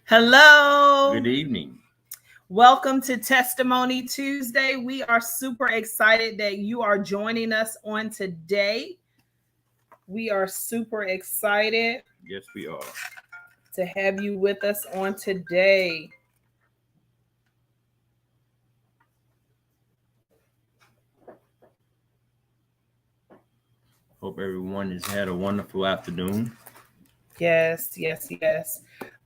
Hello. Good evening. Welcome to Testimony Tuesday. We are super excited that you are joining us on today. We are super excited. Yes, we are. To have you with us on today. Hope everyone has had a wonderful afternoon. Yes.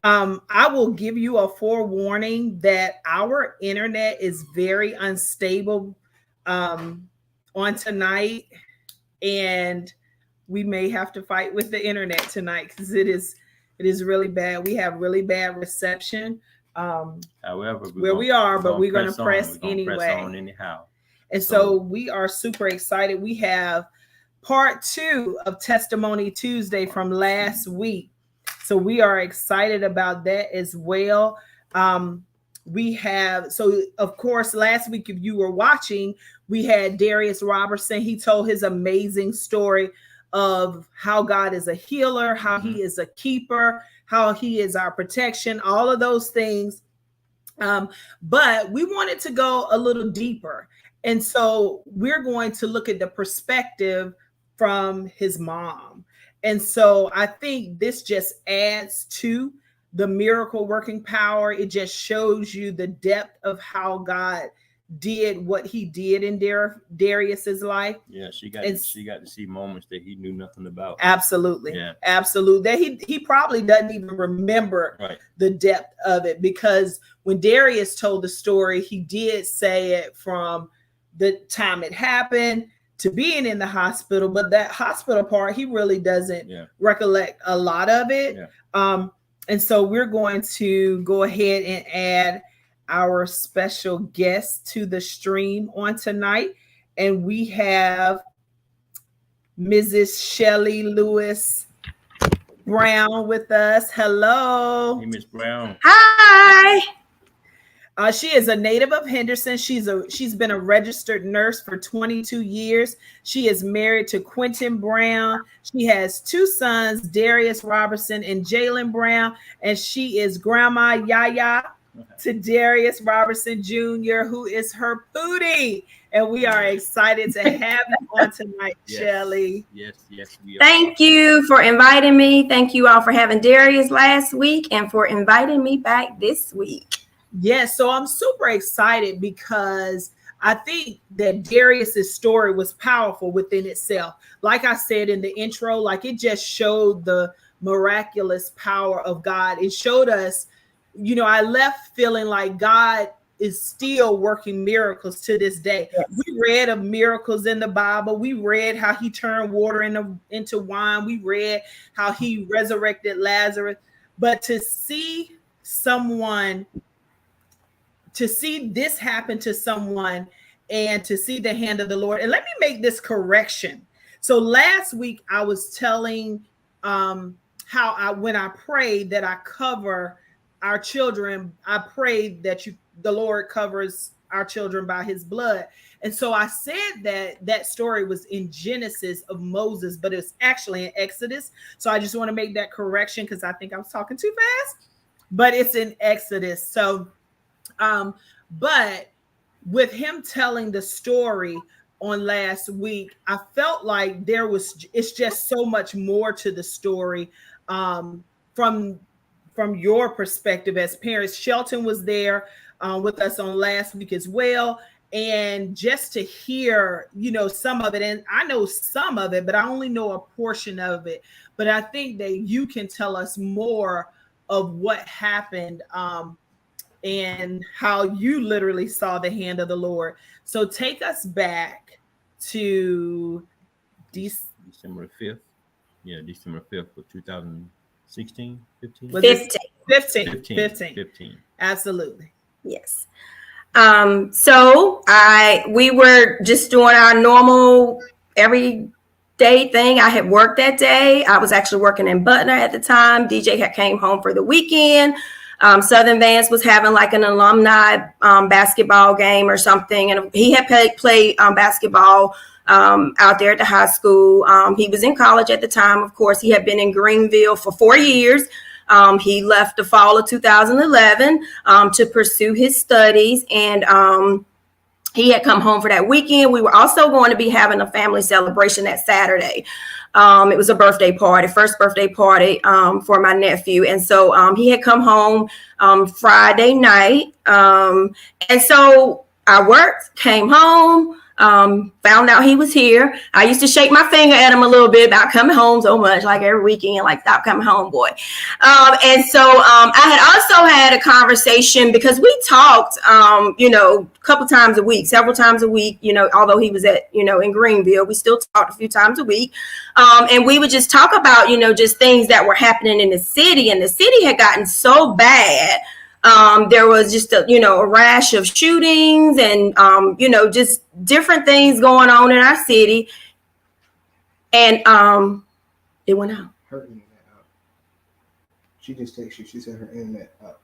I will give you a forewarning that our internet is very unstable on tonight, and we may have to fight with the internet tonight because it is really bad. We have really bad reception. However, where we are, but we're going to press anyway. Press on anyhow. And so we are super excited. We have part 2 of Testimony Tuesday from last week. So we are excited about that as well. Of course, last week, if you were watching, we had Darius Robertson. He told his amazing story of how God is a healer, how he is a keeper, how he is our protection, all of those things. But we wanted to go a little deeper. And so we're going to look at the perspective from his mom. And so I think this just adds to the miracle working power. It just shows you the depth of how God did what he did in Darius's life. Yeah, she got to see moments that he knew nothing about. Absolutely. Yeah. Absolutely. That he probably doesn't even remember the depth of it, because when Darius told the story, he did say it from the time it happened to being in the hospital, but that hospital part, he really doesn't recollect a lot of it. Yeah. And so we're going to go ahead and add our special guest to the stream on tonight. And we have Mrs. Shelley Lewis Brown with us. Hello. Hey, Miss Brown. Hi. She is a native of Henderson. She's been a registered nurse for 22 years. She is married to Quentin Brown. She has 2 sons, Darius Robertson and Jalen Brown, and she is Grandma Yaya to Darius Robertson Jr., who is her pootie. And we are excited to have you on tonight, Shelley. Yes, we are. Thank you for inviting me. Thank you all for having Darius last week and for inviting me back this week. Yes, so I'm super excited because I think that Darius's story was powerful within itself. Like I said in the intro, like it just showed the miraculous power of God. It showed us, I left feeling like God is still working miracles to this day. Yes. We read of miracles in the Bible. We read how he turned water into wine. We read how he resurrected Lazarus. But to see this happen to someone and to see the hand of the Lord. And let me make this correction. So last week I was telling when I prayed that I cover our children, I prayed that the Lord covers our children by his blood. And so I said that story was in Genesis of Moses, but it's actually in Exodus. So I just want to make that correction because I think I was talking too fast, but it's in Exodus. So but with him telling the story on last week, I felt like it's just so much more to the story from your perspective as parents. Shelton was there with us on last week as well. And just to hear, some of it, and I know some of it, but I only know a portion of it. But I think that you can tell us more of what happened and how you literally saw the hand of the Lord. So take us back to December 5th. Yeah, December 5th of 2016, 15? 15. Absolutely. Yes. So we were just doing our normal everyday thing. I had worked that day. I was actually working in Butner at the time. DJ had came home for the weekend. Southern Vance was having like an alumni basketball game or something. And he had played basketball out there at the high school. He was in college at the time. Of course, he had been in Greenville for 4 years. He left the fall of 2011 to pursue his studies, and he had come home for that weekend. We were also going to be having a family celebration that Saturday. It was a birthday party, first birthday party for my nephew. And so he had come home Friday night. And so I worked, came home, found out he was here. I used to shake my finger at him a little bit about coming home so much, like every weekend, like, stop coming home, boy. And so I had also had a conversation because we talked, a couple times a week, several times a week, although he was at, in Greenville, we still talked a few times a week. And we would just talk about, just things that were happening in the city, and the city had gotten so bad. There was just a rash of shootings and, just different things going on in our city. And it went out. Her internet out. She just texted you. She said her internet out.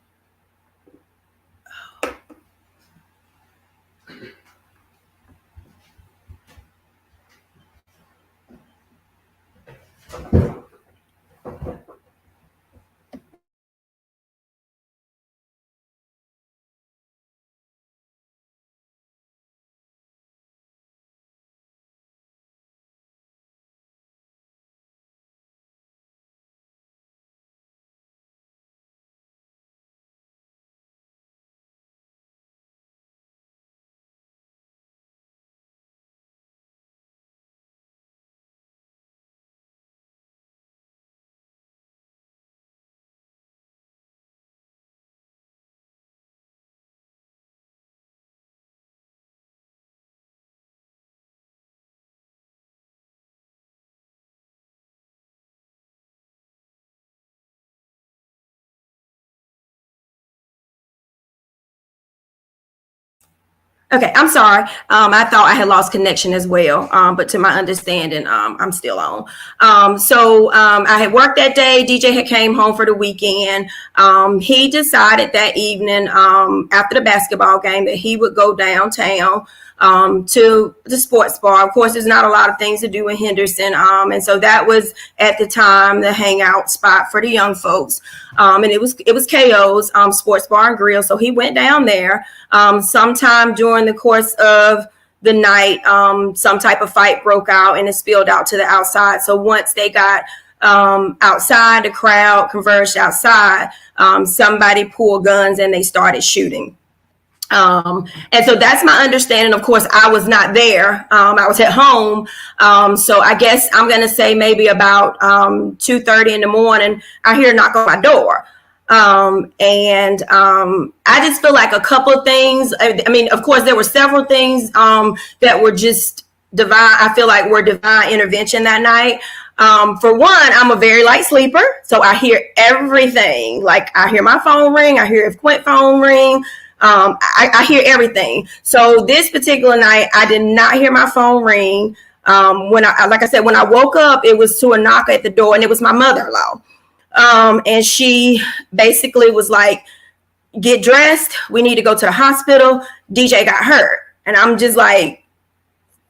Okay, I'm sorry. I thought I had lost connection as well, but to my understanding, I'm still on. So I had worked that day. DJ had came home for the weekend. He decided that evening after the basketball game that he would go downtown to the sports bar. Of course, there's not a lot of things to do in Henderson. And so that was at the time the hangout spot for the young folks. And it was KO's sports bar and grill. So he went down there. Sometime during the course of the night, some type of fight broke out and it spilled out to the outside. So once they got outside, the crowd converged outside, somebody pulled guns and they started shooting. And so that's my understanding. Of course, I was not there. I was at home. So I guess I'm going to say maybe about 2:30 in the morning, I hear a knock on my door. And I just feel like a couple of things. I mean, of course, there were several things that were just divine. I feel like were divine intervention that night. For one, I'm a very light sleeper, so I hear everything. Like I hear my phone ring, I hear if Quint phone ring. I hear everything. So this particular night, I did not hear my phone ring. When I woke up, it was to a knock at the door, and it was my mother-in-law. And she basically was like, "Get dressed. We need to go to the hospital. DJ got hurt." And I'm just like,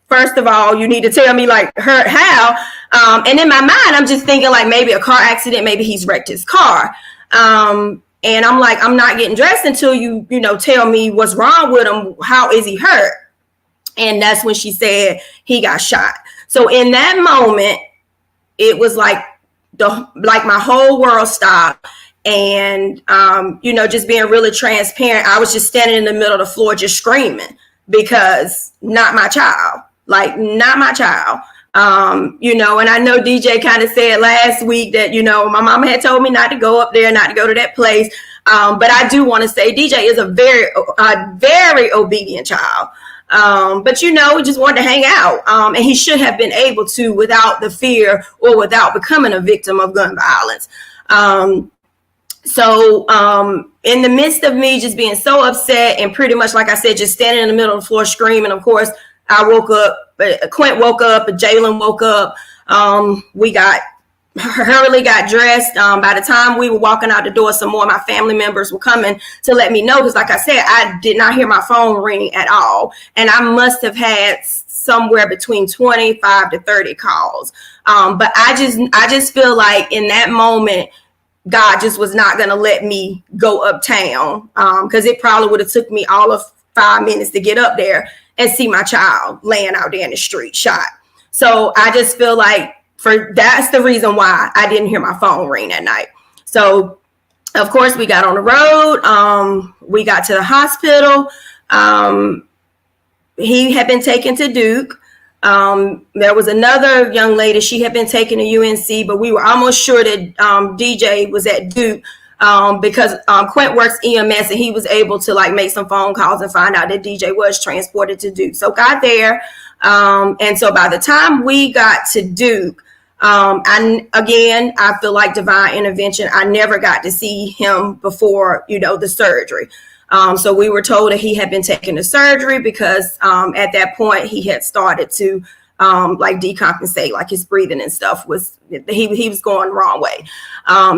first of all, you need to tell me like hurt how. And in my mind, I'm just thinking like maybe a car accident, maybe he's wrecked his car. And I'm like, I'm not getting dressed until you tell me what's wrong with him. How is he hurt? And that's when she said he got shot. So in that moment, it was like my whole world stopped. And, just being really transparent, I was just standing in the middle of the floor just screaming because not my child, like not my child. And I know DJ kind of said last week that, my mama had told me not to go up there, not to go to that place. But I do want to say DJ is a very obedient child. But he just wanted to hang out. And he should have been able to without the fear or without becoming a victim of gun violence. So in the midst of me just being so upset and pretty much, like I said, just standing in the middle of the floor screaming, of course, I woke up, Quint woke up, Jalen woke up. We hurriedly got dressed. By the time we were walking out the door, some more of my family members were coming to let me know. Because like I said, I did not hear my phone ring at all. And I must have had somewhere between 25 to 30 calls. But I just feel like in that moment, God just was not going to let me go uptown, because it probably would have took me all of 5 minutes to get up there and see my child laying out there in the street shot. So I just feel like that's the reason why I didn't hear my phone ring that night. So of course we got on the road. We got to the hospital. He had been taken to Duke. There was another young lady, she had been taken to UNC, but we were almost sure that DJ was at Duke, because Quint works EMS, and he was able to like make some phone calls and find out that DJ was transported to Duke. So got there. And so by the time we got to Duke, I feel like divine intervention. I never got to see him before, the surgery. So we were told that he had been taken to surgery because at that point he had started to like decompensate, like his breathing and stuff he was going the wrong way.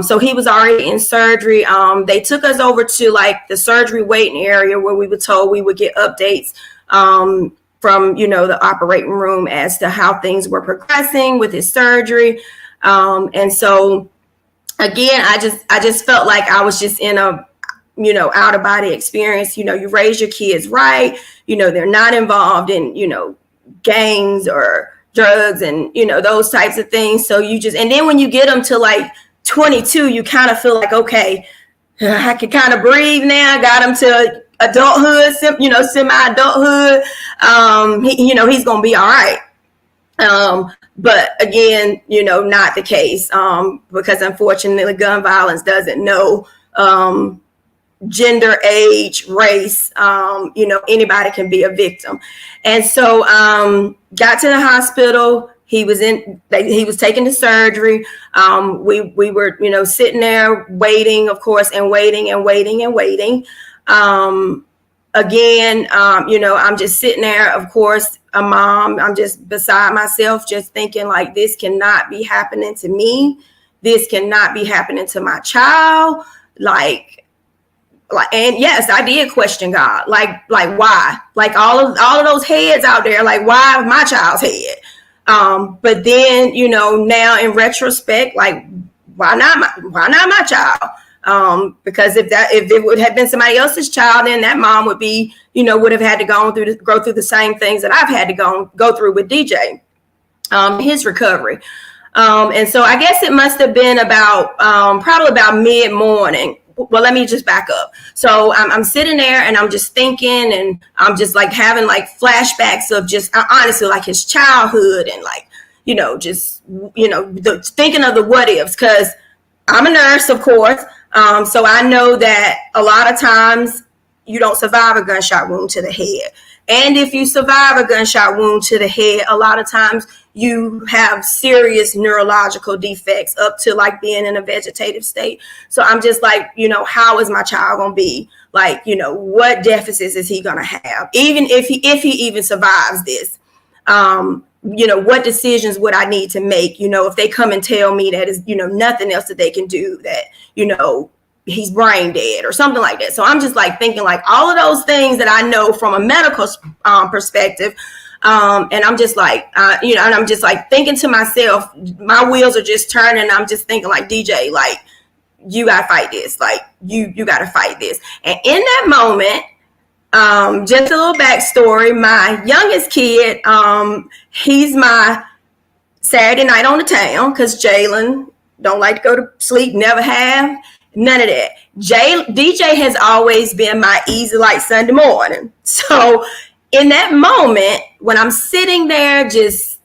So he was already in surgery. They took us over to like the surgery waiting area where we were told we would get updates from, the operating room as to how things were progressing with his surgery. And so again, I just felt like I was just in a, out of body experience. You raise your kids right. They're not involved in, gangs or drugs and, those types of things. So and then when you get them to like 22, you kind of feel like, okay, I can kind of breathe now. Got them to adulthood, semi-adulthood. He's going to be all right. But again, not the case, because unfortunately gun violence doesn't know, gender, age, race, anybody can be a victim. And so got to the hospital. He was taken to surgery. We were, sitting there waiting, of course, and waiting. Again, I'm just sitting there, of course, a mom, I'm just beside myself, just thinking like, this cannot be happening to me. This cannot be happening to my child. And yes, I did question God, like why? Like all of those heads out there, like why my child's head? But then, now in retrospect, like why not my child? Because if it would have been somebody else's child, then that mom would be, would have had to go through the same things that I've had to go through with DJ, his recovery. And so I guess it must have been probably about mid-morning. Well, let me just back up. So I'm sitting there and I'm just thinking, and I'm just like having like flashbacks of just honestly like his childhood and like, thinking of the what ifs, because I'm a nurse, of course. So I know that a lot of times you don't survive a gunshot wound to the head. And if you survive a gunshot wound to the head, a lot of times you have serious neurological defects up to like being in a vegetative state. So I'm just like, how is my child going to be? Like, what deficits is he going to have? Even if he even survives this, what decisions would I need to make? If they come and tell me that is, nothing else that they can do, that, he's brain dead or something like that. So I'm just like thinking like all of those things that I know from a medical perspective. And I'm just like, and I'm just like thinking to myself, my wheels are just turning. I'm just thinking like, DJ, like, you got to fight this. Like, you got to fight this. And in that moment, just a little backstory, my youngest kid, he's my Saturday night on the town, because Jalen don't like to go to sleep, never have. None of that. DJ has always been my easy like Sunday morning. So in that moment, when I'm sitting there, just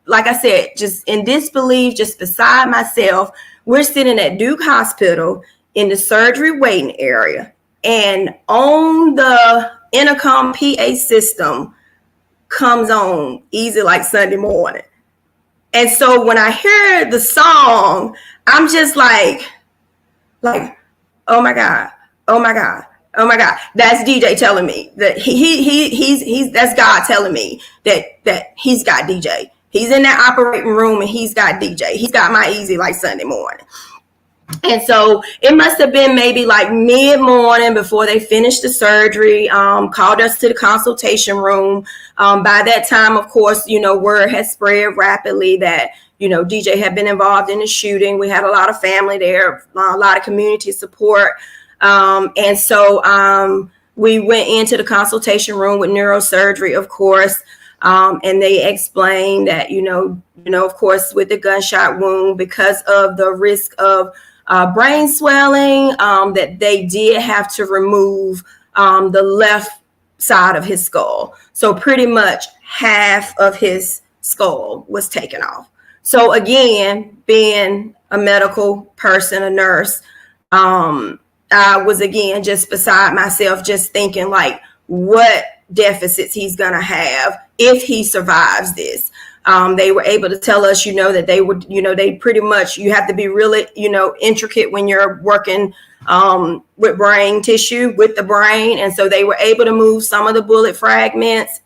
like I said, just in disbelief, just beside myself, we're sitting at Duke Hospital in the surgery waiting area. And on the intercom PA system comes on Easy Like Sunday Morning. And so when I hear the song, I'm just like, oh my God, that's DJ telling me that he's that's God telling me that he's got DJ. He's in that operating room and he's got DJ. He's got my Easy Like Sunday Morning. And so it must have been maybe like mid-morning before they finished the surgery, called us to the consultation room. By that time, of course, word had spread rapidly that, DJ had been involved in the shooting. We had a lot of family there, a lot of community support. And so we went into the consultation room with neurosurgery, of course. And they explained that, of course, with the gunshot wound, because of the risk of brain swelling, that they did have to remove the left side of his skull. So pretty much half of his skull was taken off. So again, being a medical person, a nurse, I was again just beside myself, just thinking like what deficits he's going to have if he survives this. They were able to tell us, that they would, they pretty much, you have to be really, intricate when you're working with brain tissue, with the brain. And so they were able to move some of the bullet fragments,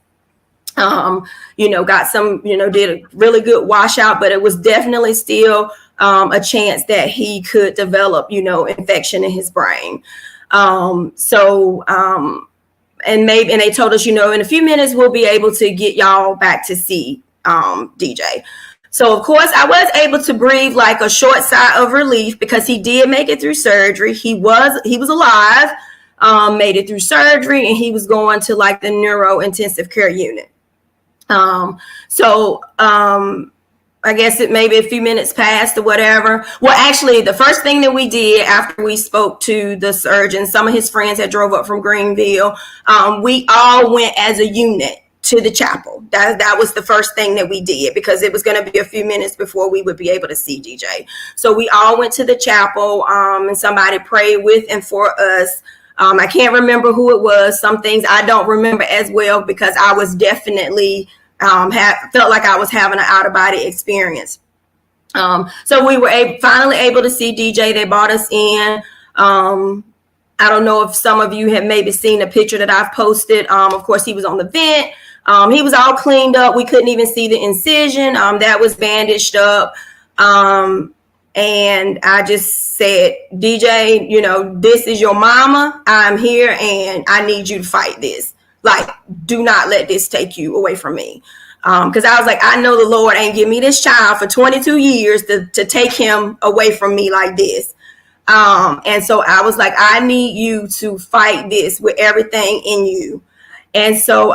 got some, did a really good washout, but it was definitely still a chance that he could develop, infection in his brain. And they told us, in a few minutes, we'll be able to get y'all back to see DJ. So, of course, I was able to breathe like a short sigh of relief because he did make it through surgery. He was alive, made it through surgery, and he was going to like the neuro intensive care unit. I guess it maybe a few minutes passed or whatever. Well, actually, the first thing that we did after we spoke to the surgeon, some of his friends had drove up from Greenville. We all went as a unit to the chapel. That was the first thing that we did because it was going to be a few minutes before we would be able to see DJ. So we all went to the chapel and somebody prayed with and for us. I can't remember who it was. Some things I don't remember as well because I was definitely felt like I was having an out-of-body experience. So we were finally able to see DJ. They brought us in. I don't know if some of you have maybe seen a picture that I've posted. Of course, he was on the vent. He was all cleaned up. We couldn't even see the incision. That was bandaged up. And I just said, DJ, this is your mama. I'm here and I need you to fight this. Like, do not let this take you away from me. Because I was like, I know the Lord ain't give me this child for 22 years to take him away from me like this. And so I was like, I need you to fight this with everything in you. And so,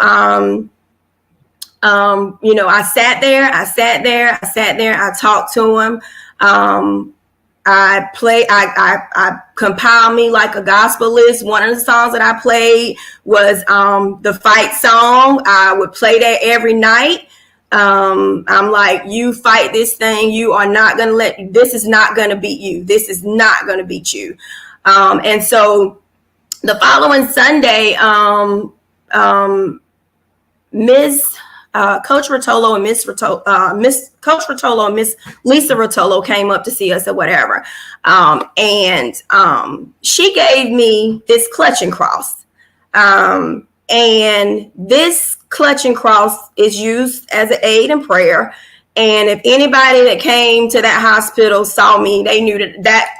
I sat there, I talked to him. I compiled me like a gospel list. One of the songs that I played was the fight song. I would play that every night. I'm like, you fight this thing. You are not going to this is not going to beat you. This is not going to beat you. And so the following Sunday, Coach Rotolo and Miss Lisa Rotolo came up to see us or whatever. And she gave me this clutching cross. And this clutching cross is used as an aid in prayer. And if anybody that came to that hospital saw me, they knew that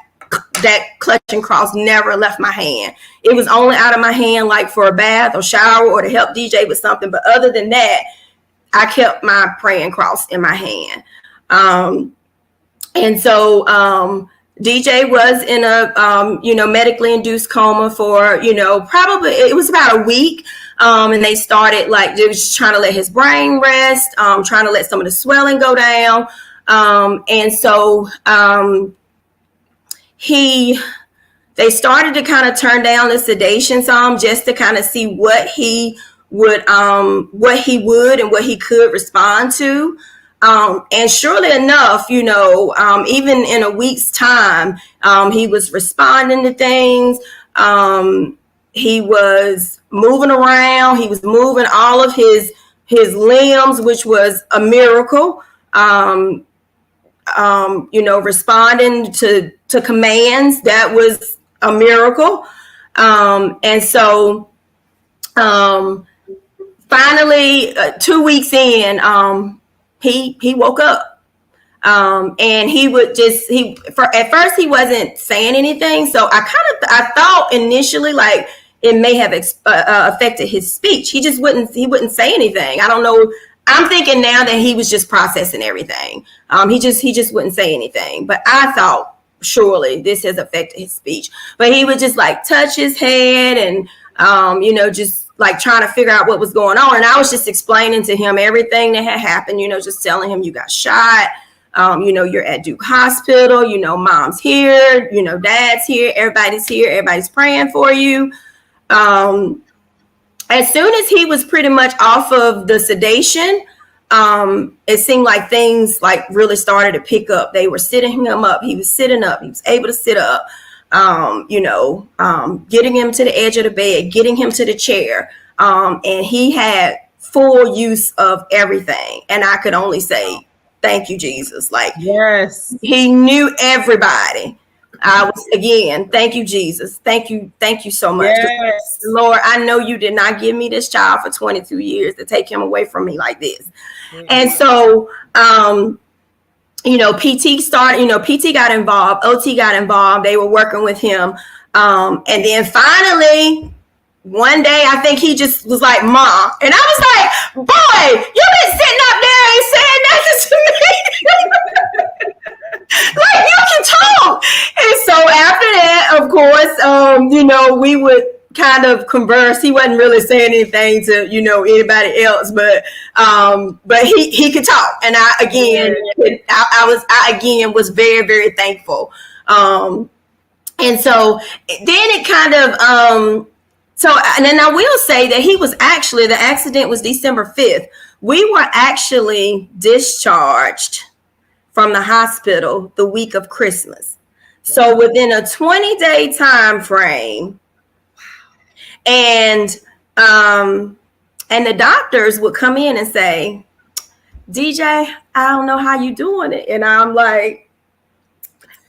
clutching cross never left my hand. It was only out of my hand like for a bath or shower or to help DJ with something. But other than that, I kept my praying cross in my hand. And so DJ was in a, medically induced coma for, probably it was about a week. And they started they was just trying to let his brain rest, trying to let some of the swelling go down. And so they started to kind of turn down the sedation some just to kind of see what he would and what he could respond to. And surely enough, even in a week's time, he was responding to things. He was moving around. He was moving all of his limbs, which was a miracle. Responding to commands, that was a miracle. And so finally, 2 weeks in, he woke up. And he would at first he wasn't saying anything. So I thought initially like it may have affected his speech. He wouldn't say anything. I don't know. I'm thinking now that he was just processing everything. He just wouldn't say anything. But I thought surely this has affected his speech. But he would just like touch his head and just like trying to figure out what was going on. And I was just explaining to him everything that had happened, just telling him you got shot. You're at Duke Hospital, mom's here, dad's here, everybody's praying for you. As soon as he was pretty much off of the sedation, it seemed like things like really started to pick up. They were sitting him up. He was sitting up. He was able to sit up, getting him to the edge of the bed, getting him to the chair. And he had full use of everything. And I could only say, thank you, Jesus. Like, yes, he knew everybody. Thank you, Jesus. Thank you so much. Yes. Lord, I know you did not give me this child for 22 years to take him away from me like this. Mm-hmm. And so, PT started, PT got involved, OT got involved. They were working with him. And then finally, one day, I think he just was like, "Mom," and I was like, "Boy, you've been sitting up there and saying nothing to me." Like, you can talk. And so after that, of course, we would kind of converse. He wasn't really saying anything to, anybody else, but he could talk. And I was very, very thankful. And so then it kind of, and then I will say that the accident was December 5th. We were actually discharged from the hospital the week of Christmas. So within a 20-day time frame, and the doctors would come in and say, "DJ, I don't know how you doing it." And I'm like,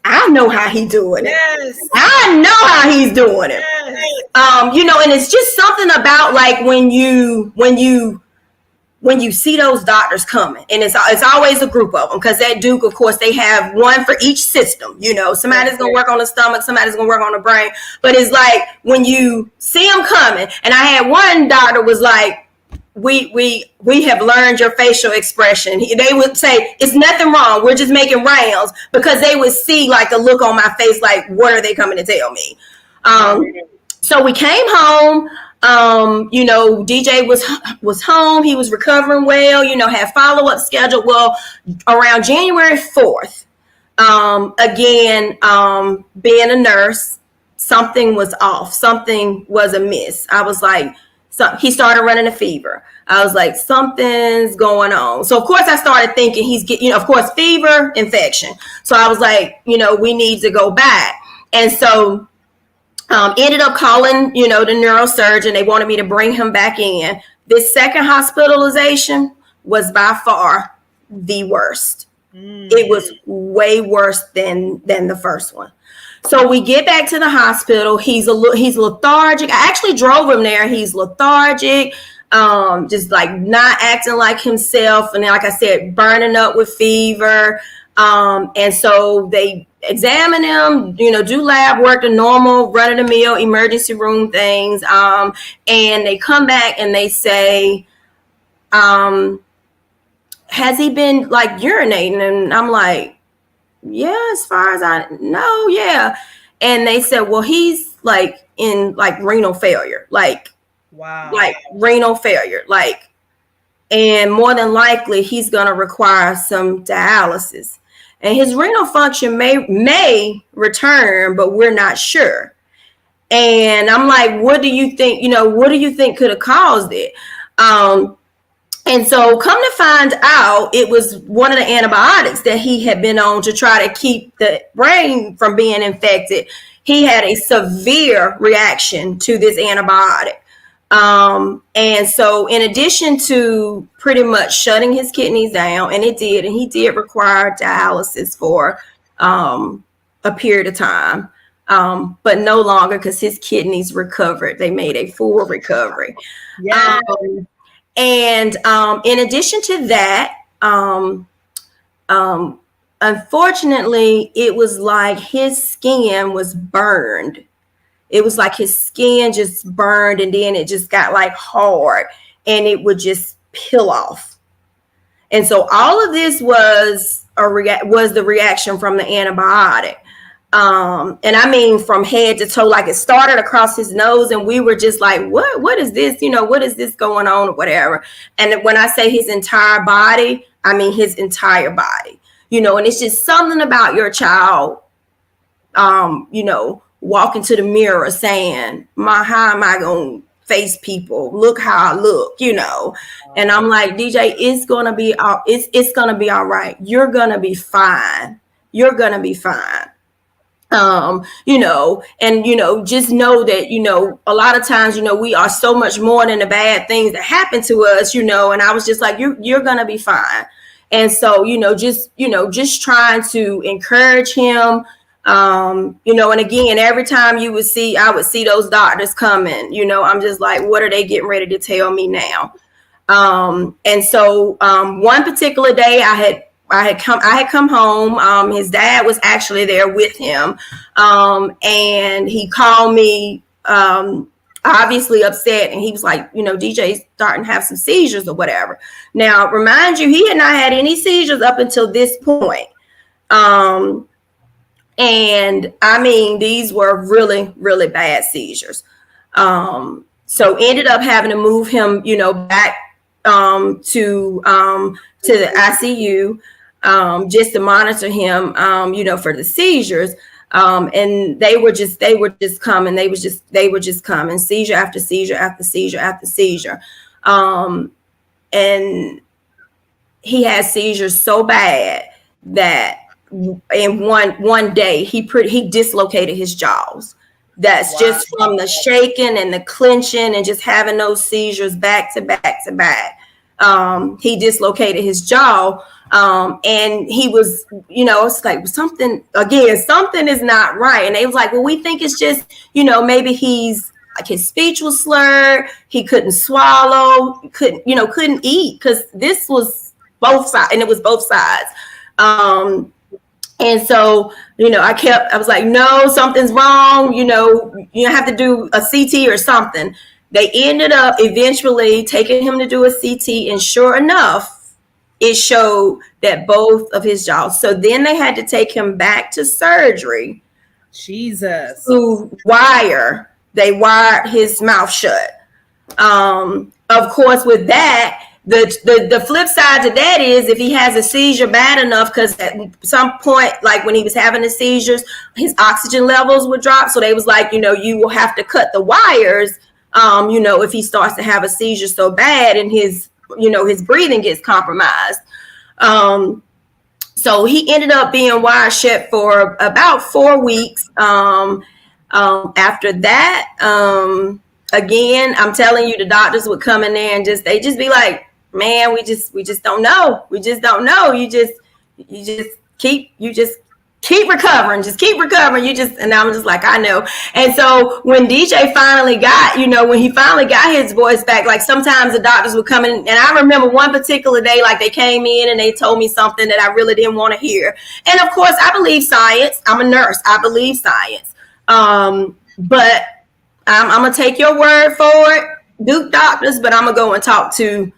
I know how he's doing it. Yes. I know how he's doing it. Yes. And it's just something about like when you see those doctors coming, and it's always a group of them, because at Duke, of course, they have one for each system. Somebody's going to work on the stomach, somebody's going to work on the brain. But it's like when you see them coming, and I had one doctor was like, we have learned your facial expression. They would say, "It's nothing wrong. We're just making rounds," because they would see like the look on my face, like, what are they coming to tell me? So we came home. DJ was home. He was recovering well, had follow-up scheduled. Well, around January 4th, being a nurse, something was off. Something was amiss. I was like, he started running a fever. I was like, something's going on. So of course I started thinking he's getting, of course, fever, infection. So I was like, we need to go back. And so ended up calling, the neurosurgeon. They wanted me to bring him back in. This second hospitalization was by far the worst. It was way worse than the first one. So we get back to the hospital. He's lethargic. I actually drove him there. He's lethargic, just like not acting like himself. And then, like I said, burning up with fever. And so they examine him, do lab work, the normal run-of-the-mill emergency room things. And they come back and they say, has he been like urinating? And I'm like, yeah, as far as I know, yeah. And they said, well, he's like in like renal failure, like, wow, like renal failure, like, and more than likely he's going to require some dialysis. And his renal function may return, but we're not sure. And I'm like, what do you think? What do you think could have caused it? And so come to find out, it was one of the antibiotics that he had been on to try to keep the brain from being infected. He had a severe reaction to this antibiotic. And so in addition to pretty much shutting his kidneys down, and he did require dialysis for a period of time, but no longer, because his kidneys recovered. They made a full recovery. Yeah. And in addition to that, unfortunately, it was like his skin was burned. It was like his skin just burned, and then it just got like hard, and it would just peel off. And so all of this was the reaction from the antibiotic. And I mean, from head to toe, like it started across his nose, and we were just like, what is this? What is this going on or whatever? And when I say his entire body, I mean his entire body, and it's just something about your child, walking to the mirror saying, how am I going to face people? Look how I look, and I'm like, DJ, it's going to be, it's going to be all right. You're going to be fine. You're going to be fine. Just know that, a lot of times, we are so much more than the bad things that happen to us, and I was just like, you're going to be fine. And so, just trying to encourage him, and again, every time I would see those doctors coming, I'm just like, what are they getting ready to tell me now? And so, one particular day I had come home. His dad was actually there with him. And he called me, obviously upset. And he was like, DJ's starting to have some seizures or whatever. Now, remind you, he had not had any seizures up until this point. And I mean, these were really, really bad seizures. So ended up having to move him, back, to the ICU. Just to monitor him, for the seizures. And they were just coming. They were just coming, seizure after seizure after seizure after seizure. And he had seizures so bad that in one day he dislocated his jaws. That's just from the shaking and the clenching and just having those seizures back to back to back. He dislocated his jaw. And he was, it's like something is not right. And they was like, well, we think it's just, maybe he's like his speech was slurred. He couldn't swallow, couldn't eat, because this was both sides, and it was both sides. And so, I was like, no, something's wrong. You have to do a CT or something. They ended up eventually taking him to do a CT, and sure enough, it showed that both of his jaws. So then they had to take him back to surgery. Jesus. They wired his mouth shut. Of course, with that, the flip side to that is if he has a seizure bad enough, because at some point, like when he was having the seizures, his oxygen levels would drop. So they was like, you will have to cut the wires, if he starts to have a seizure so bad and his breathing gets compromised. So he ended up being wired shut for about 4 weeks. After that, again, I'm telling you, the doctors would come in there and they just be like, man, we just don't know. We just don't know. You just keep recovering, and I'm just like, I know. And so when DJ finally got, when he finally got his voice back, like sometimes the doctors would come in, and I remember one particular day, like they came in and they told me something that I really didn't want to hear. And of course, I believe science. I'm a nurse. I believe science. But I'm going to take your word for it, Duke doctors, but I'm going to go and talk to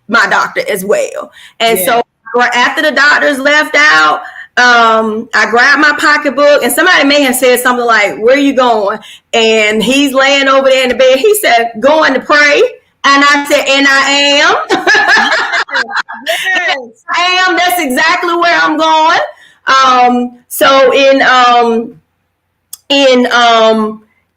my doctor as well. And so after the doctors left out, I grabbed my pocketbook, and somebody may have said something like, where are you going? And he's laying over there in the bed. He said, going to pray. And I said, and I am. Yes. I am. That's exactly where I'm going. So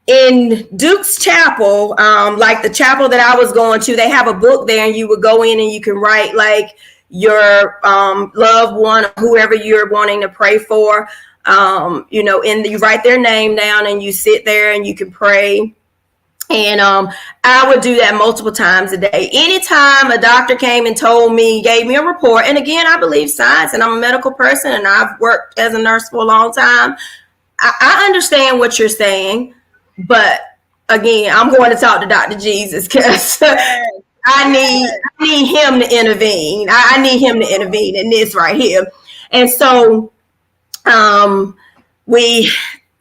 in Duke's chapel, like the chapel that I was going to, they have a book there, and you would go in and you can write like your loved one, whoever you're wanting to pray for, and you write their name down and you sit there and you can pray. And I would do that multiple times a day. Anytime a doctor came and gave me a report, and again, I believe science, and I'm a medical person, and I've worked as a nurse for a long time. I understand what you're saying, but again, I'm going to talk to Dr. Jesus, because I need him to intervene. I need him to intervene in this right here. And so we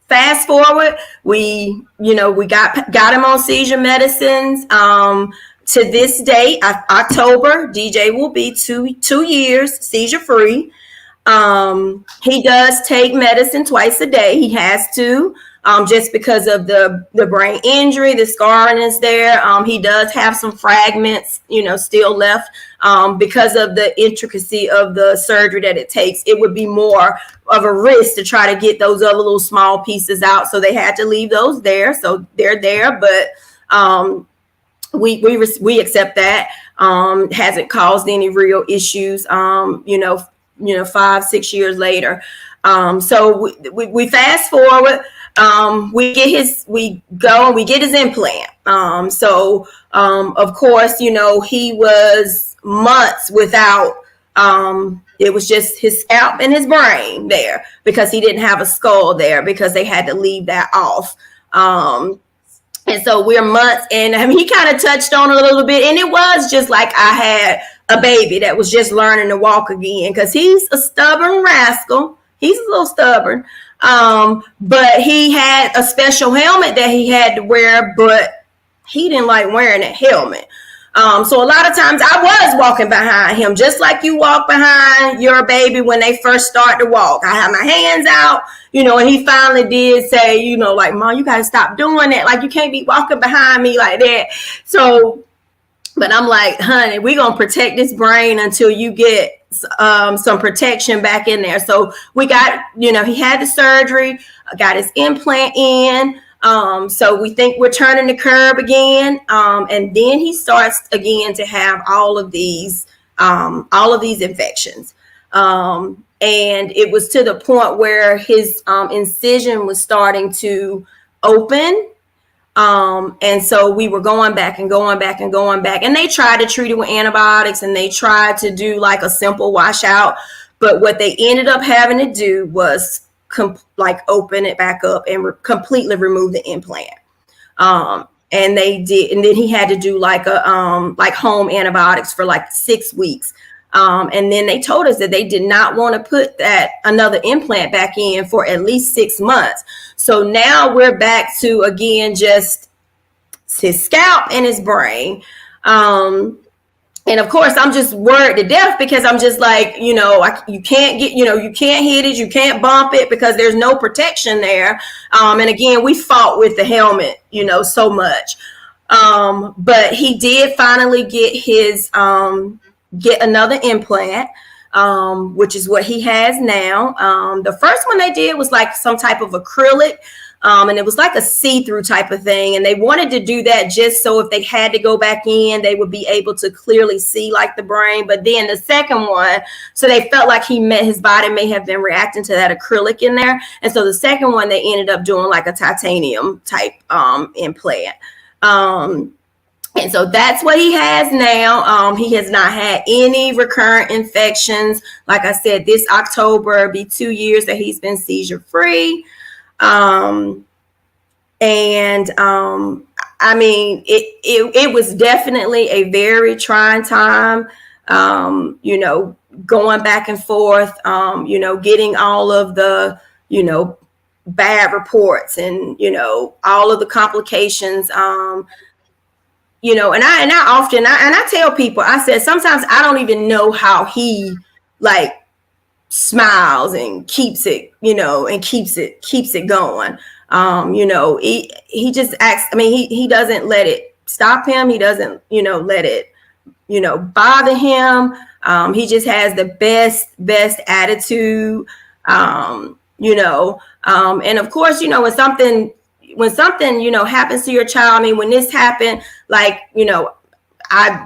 fast forward, we got him on seizure medicines. to this date, October, DJ will be two years seizure free. He does take medicine twice a day. He has to, just because of the brain injury, the scarring is there. He does have some fragments, still left. Because of the intricacy of the surgery that it takes, it would be more of a risk to try to get those other little small pieces out. So they had to leave those there. So they're there, but we accept that. Hasn't caused any real issues. 5-6 years later. So we fast forward. We get his implant. Of course, he was months without, it was just his scalp and his brain there because he didn't have a skull there because they had to leave that off. And so we're months, and he kind of touched on it a little bit, and it was just like I had a baby that was just learning to walk again, because he's a stubborn rascal. He's a little stubborn, but he had a special helmet that he had to wear, but he didn't like wearing that helmet. So a lot of times I was walking behind him, just like you walk behind your baby when they first start to walk. I had my hands out, and he finally did say, like, Mom, you got to stop doing that. Like, you can't be walking behind me like that. So, but I'm like, honey, we're going to protect this brain until you get some protection back in there. So we got, he had the surgery, got his implant in. So we think we're turning the curve again. And then he starts again to have all of these infections. And it was to the point where his incision was starting to open. And so we were going back, and they tried to treat it with antibiotics, and they tried to do like a simple washout. But what they ended up having to do was open it back up and completely remove the implant. And they did, and then he had to do like home antibiotics for like 6 weeks. And then they told us that they did not want to put another implant back in for at least 6 months. So now we're back to, again, just his scalp and his brain. And of course, I'm just worried to death because I'm just like, you can't get, you can't hit it, you can't bump it because there's no protection there. And again, we fought with the helmet, so much. But he did finally get another implant, which is what he has now. The first one they did was like some type of acrylic, and it was like a see-through type of thing. And they wanted to do that just so if they had to go back in, they would be able to clearly see like the brain. But then the second one, so they felt like his body may have been reacting to that acrylic in there. And so the second one, they ended up doing like a titanium type implant. And so that's what he has now. He has not had any recurrent infections. Like I said, this October will be 2 years that he's been seizure free. I mean, it was definitely a very trying time, going back and forth, getting all of the, bad reports and, all of the complications, and I often tell people, I said, sometimes I don't even know how he like smiles and keeps it, and keeps it going. He just acts, he doesn't let it stop him. He doesn't, let it, bother him. He just has the best attitude, and of course, when something, happens to your child, when this happened, I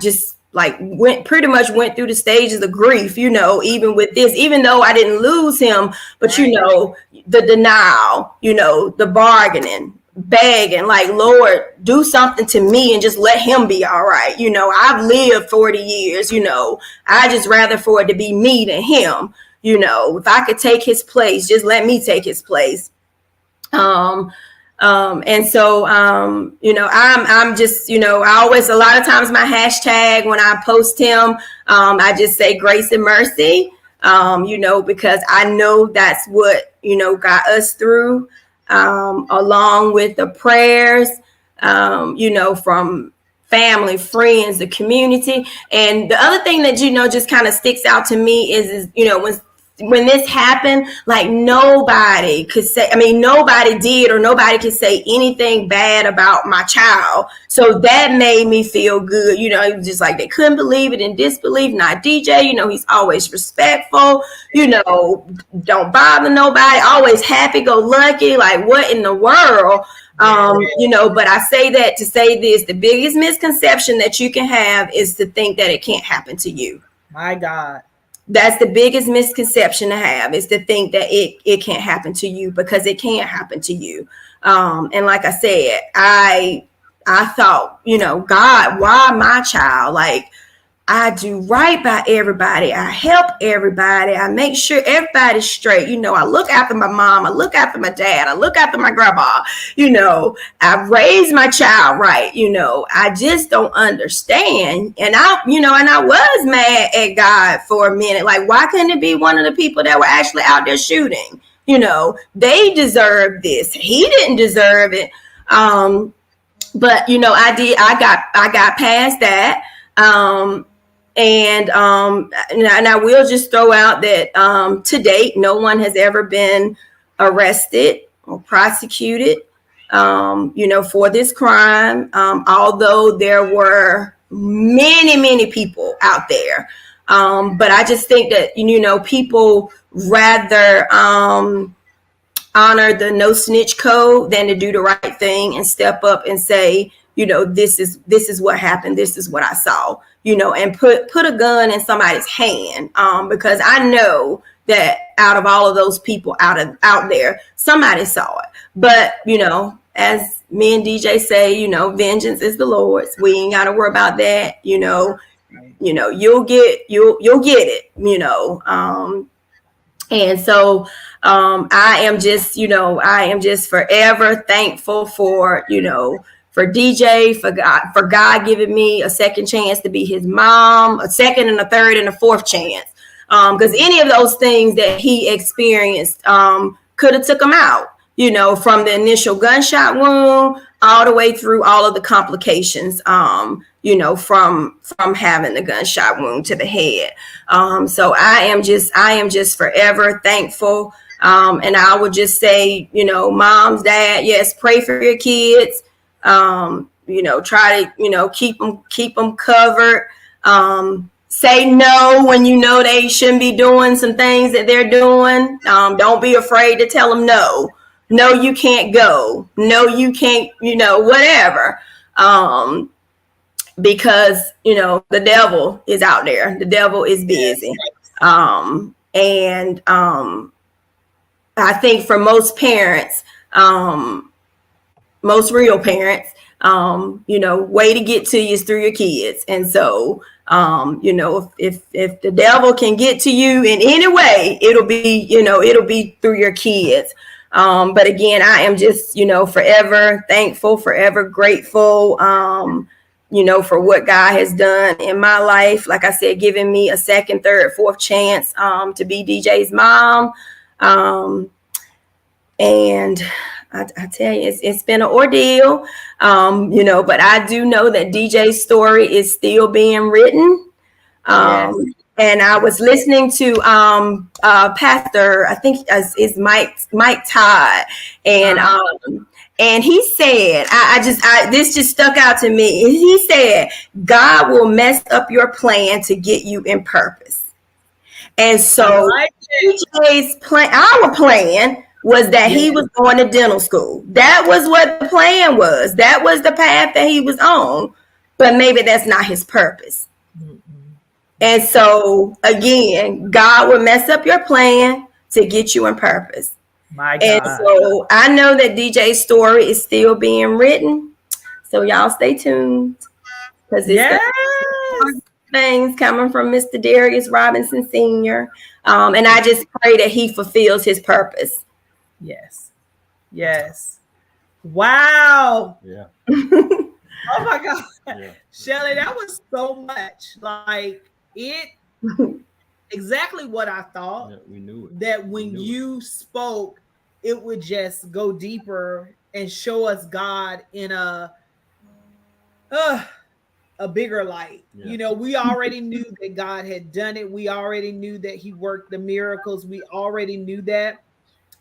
just went through the stages of grief, even with this, even though I didn't lose him, but, the denial, the bargaining, begging, like, Lord, do something to me and just let him be all right. I've lived 40 years, I just rather for it to be me than him. If I could take his place, just let me take his place. And so, I'm just, I always, a lot of times my hashtag when I post him, I just say grace and mercy, because I know that's what, got us through, along with the prayers, from family, friends, the community. And the other thing that, just kind of sticks out to me is when this happened, like nobody did or nobody could say anything bad about my child. So that made me feel good. It was just like they couldn't believe it and disbelief. Not DJ, he's always respectful, don't bother nobody, always happy go lucky. Like what in the world? But I say that to say this: the biggest misconception that you can have is to think that it can't happen to you. My God. That's the biggest misconception to have, is to think that it can't happen to you, because it can't happen to you. And like I said, I thought, God, why my child? Like, I do right by everybody. I help everybody. I make sure everybody's straight. I look after my mom. I look after my dad. I look after my grandma. I raised my child right. I just don't understand. And I was mad at God for a minute. Like, why couldn't it be one of the people that were actually out there shooting? They deserve this. He didn't deserve it. But I got past that. And I will just throw out that to date, no one has ever been arrested or prosecuted, for this crime. Although there were many, many people out there. But I just think that, people rather honor the no snitch code than to do the right thing and step up and say, this is what happened. This is what I saw, and put a gun in somebody's hand. Because I know that out of all of those people out there, somebody saw it. But, as me and DJ say, vengeance is the Lord's. We ain't got to worry about that. You'll get it, and so I am just forever thankful for DJ, for God giving me a second chance to be his mom, a second and a third and a fourth chance. Because any of those things that he experienced could have took him out, from the initial gunshot wound all the way through all of the complications, from having the gunshot wound to the head. So I am just forever thankful. And I would just say, moms, dad, yes, pray for your kids. Try to, keep them covered. Say no when they shouldn't be doing some things that they're doing. Don't be afraid to tell them no. No, you can't go. No, you can't, whatever. Because, the devil is out there. The devil is busy. And I think for most parents, most real parents, way to get to you is through your kids. And so, if the devil can get to you in any way, it'll be through your kids. But again, I am just, forever thankful, forever grateful, for what God has done in my life. Like I said, giving me a second, third, fourth chance, to be DJ's mom. And I tell you, it's been an ordeal, but I do know that DJ's story is still being written. Yes. And I was listening to Pastor, I think is Mike Todd, and he said, this just stuck out to me. He said, God will mess up your plan to get you in purpose. And so DJ's plan, our plan was that he was going to dental school. That was what the plan was. That was the path that he was on. But maybe that's not his purpose. Mm-hmm. And so, again, God will mess up your plan to get you in purpose. My God. And so I know that DJ's story is still being written. So y'all stay tuned. Because it's things coming from Mr. Darius Robinson Sr. And I just pray that he fulfills his purpose. Yes. Wow. Yeah. Oh my God. Yeah. Shelley, that was so much. Like it exactly what I thought. Yeah, we knew it. That when you spoke, it would just go deeper and show us God in a a bigger light. Yeah. You know, we already knew that God had done it. We already knew that he worked the miracles. We already knew that.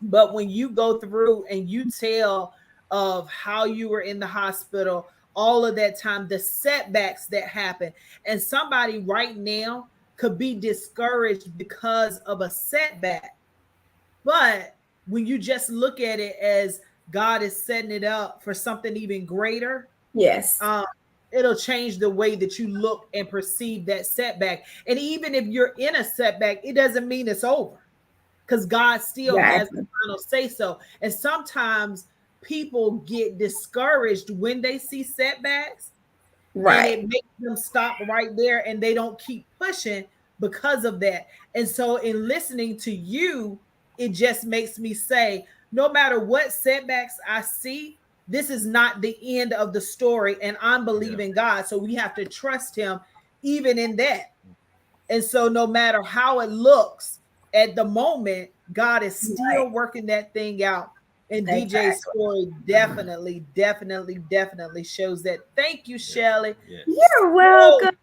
But when you go through and you tell of how you were in the hospital, all of that time, the setbacks that happen, and somebody right now could be discouraged because of a setback. But when you just look at it as God is setting it up for something even greater, Yes. It'll change the way that you look and perceive that setback. And even if you're in a setback, it doesn't mean it's over, because God still has the final say so. And sometimes people get discouraged when they see setbacks, Right. and it makes them stop right there and they don't keep pushing because of that. And so in listening to you, it just makes me say, no matter what setbacks I see, this is not the end of the story, and I'm believing God. So we have to trust him even in that. And so no matter how it looks at the moment, God is still working that thing out. And DJ's story definitely shows that. Thank you, Shelley. Yes. You're welcome.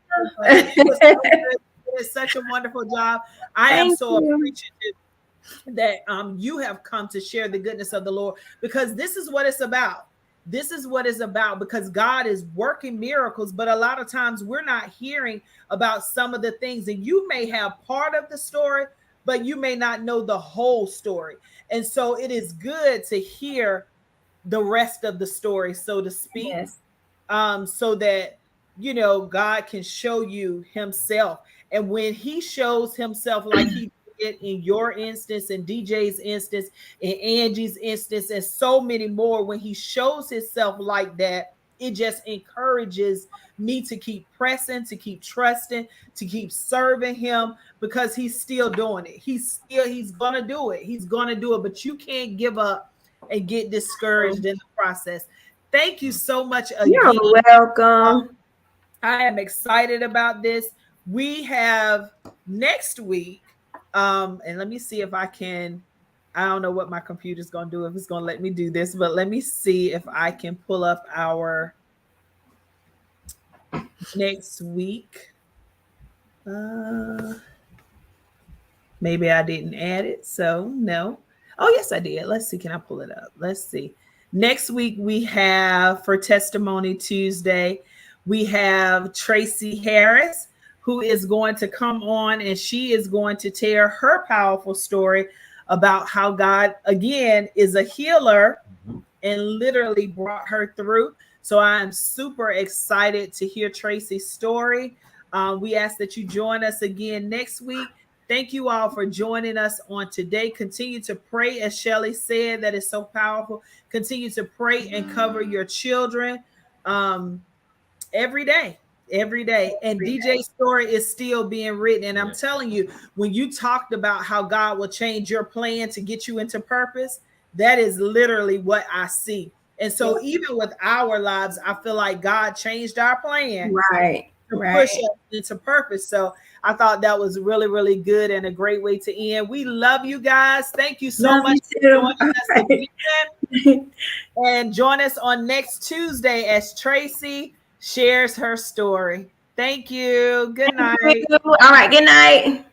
It was such a wonderful job. I am so appreciative that you have come to share the goodness of the Lord, because this is what it's about. This is what it's about, because God is working miracles, but a lot of times we're not hearing about some of the things, and you may have part of the story, but you may not know the whole story. And so it is good to hear the rest of the story, so to speak, so that, you know, God can show you himself. And when he shows himself like he did in your instance, in DJ's instance, in Angie's instance, and so many more, when he shows himself like that, it just encourages me to keep pressing, to keep trusting, to keep serving him, because he's still doing it. He's gonna do it. He's gonna do it. But you can't give up and get discouraged in the process. Thank you so much again. You're welcome. I am excited about this. We have next week, and let me see if I can. I don't know what my computer's going to do, if it's going to let me do this, but let me see if I can pull up our next week. Maybe I didn't add it, so no. Oh, yes, I did. Let's see. Can I pull it up? Let's see. Next week we have, for Testimony Tuesday, we have Tracy Harris, who is going to come on, and she is going to tell her powerful story about how God, again, is a healer and literally brought her through. So I'm super excited to hear Tracy's story. We ask that you join us again next week. Thank you all for joining us on today. Continue to pray, as Shelley said, that is so powerful. Continue to pray and cover your children every day. And DJ's story is still being written. And I'm telling you, when you talked about how God will change your plan to get you into purpose, that is literally what I see. And so even with our lives, I feel like God changed our plan to push us into purpose. So I thought that was really, really good and a great way to end. We love you guys. Thank you so much for joining us again. And join us on next Tuesday as Tracy shares her story. Thank you. Good night. All right. Good night.